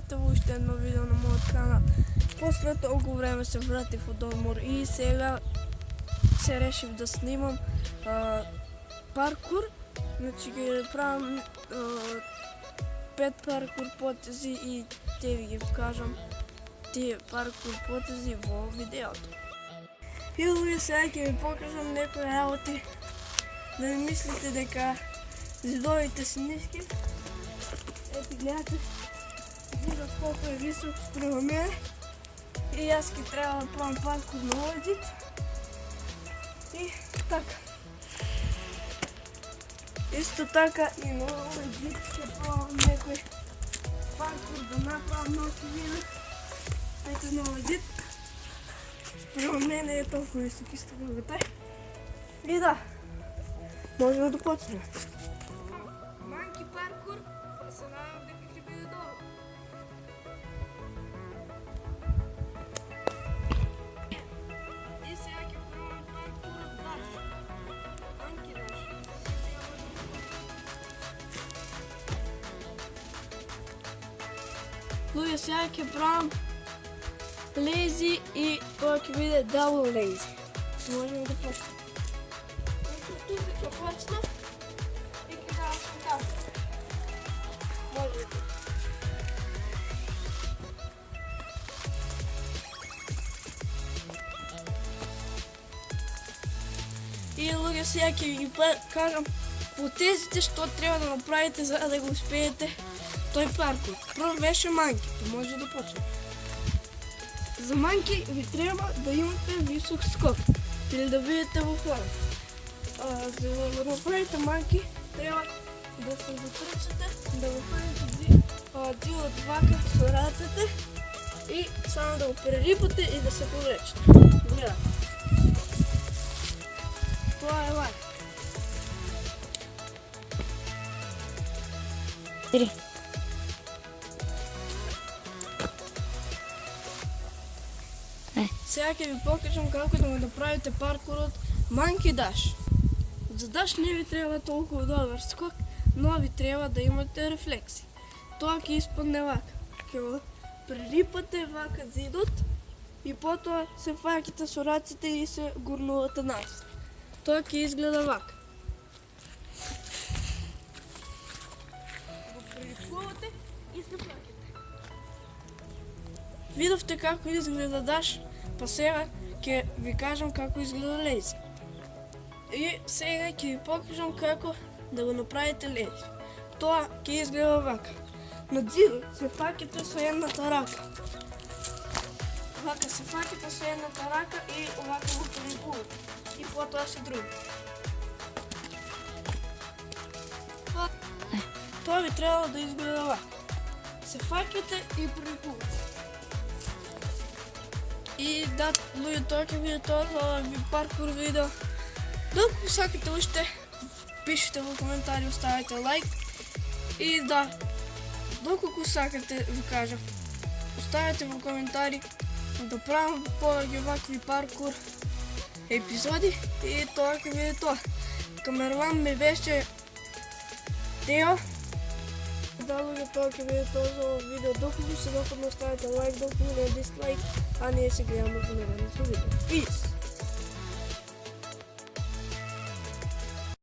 гледате още едно видео на моят канал. После толкова време се вратих от домор и сега се реших да снимам паркур. Значи ги правим 5 паркур потези и те ви ги покажам тия паркур потези в видеото. И луѓе, сега ќе ви покажам некои работи, да не мислите дека зидовите са ниски. Ето гледате, зидът колко е висок спрема мене и аз ке трябва да правим паркур на овој зид. И така. Исто така и на овој зид ќе правим некој паркур да направим малко видео. Ето на овој зид. Спрема мене е толкова висок исто другата. И да, можем да почнем. Манки паркур, па се надам дека ќе биде добро. И сега ќе пробам паркур даш. Манки даш. Луѓе, сега ќе пробам лези и тоа ќе биде дабл лези. Можем да почнем. Тук ќе почна и ќе завршам така. Може. И луѓе, сега ќе ви кажам потезите што треба да направите за да го успеете тој паркур. Прво беше манки, то може да почне. За манки ви трябва да имате висок скок или да видите в форма. За да направите манки трябва да се затръчате, да го хванете дил от вака с ръцете и само да го прерипате и да се повлечете. Гледайте. Това е лак. 3. Сега ќе ви покажам како да го направите паркурот манки даш. За даш не ви треба толкова добър скок, но ви трябва да имате рефлекси. Тоа ќе испадне вака. Ќе го прерипате вака зидот и потоа се фаќате со раците и се гурнувате назад. Тоа ќе изгледа вака. Го прерипувате и се фаќате. Видовте како изгледа даш, па сега ќе ви кажам како изгледа лези. И сега ќе ви покажам како да го направите лези. Тоа ќе изгледа вака. На зидот се фаќате со едната рака. Вака се фаќате со едната рака и овака го прерипувате. И потоа се други. Тоа ви треба да изгледа вака. Се фаќате и прерипувате. И да, луѓе, тоа ќе биде тоа за паркур видео. Доколку сакате уште, пишете во коментари, оставете лайк. И да, доколку сакате, ви кажав, оставете во коментари да правам повеќе вакви паркур епизоди и тоа ќе биде тоа. Камераман ми беше Тео. Да, луѓе, тоа ќе биде тоа за ово видео. Доколку се допадна, оставете лайк, доколку не дислайк, а ние се гледаме во наредното видео. Peace!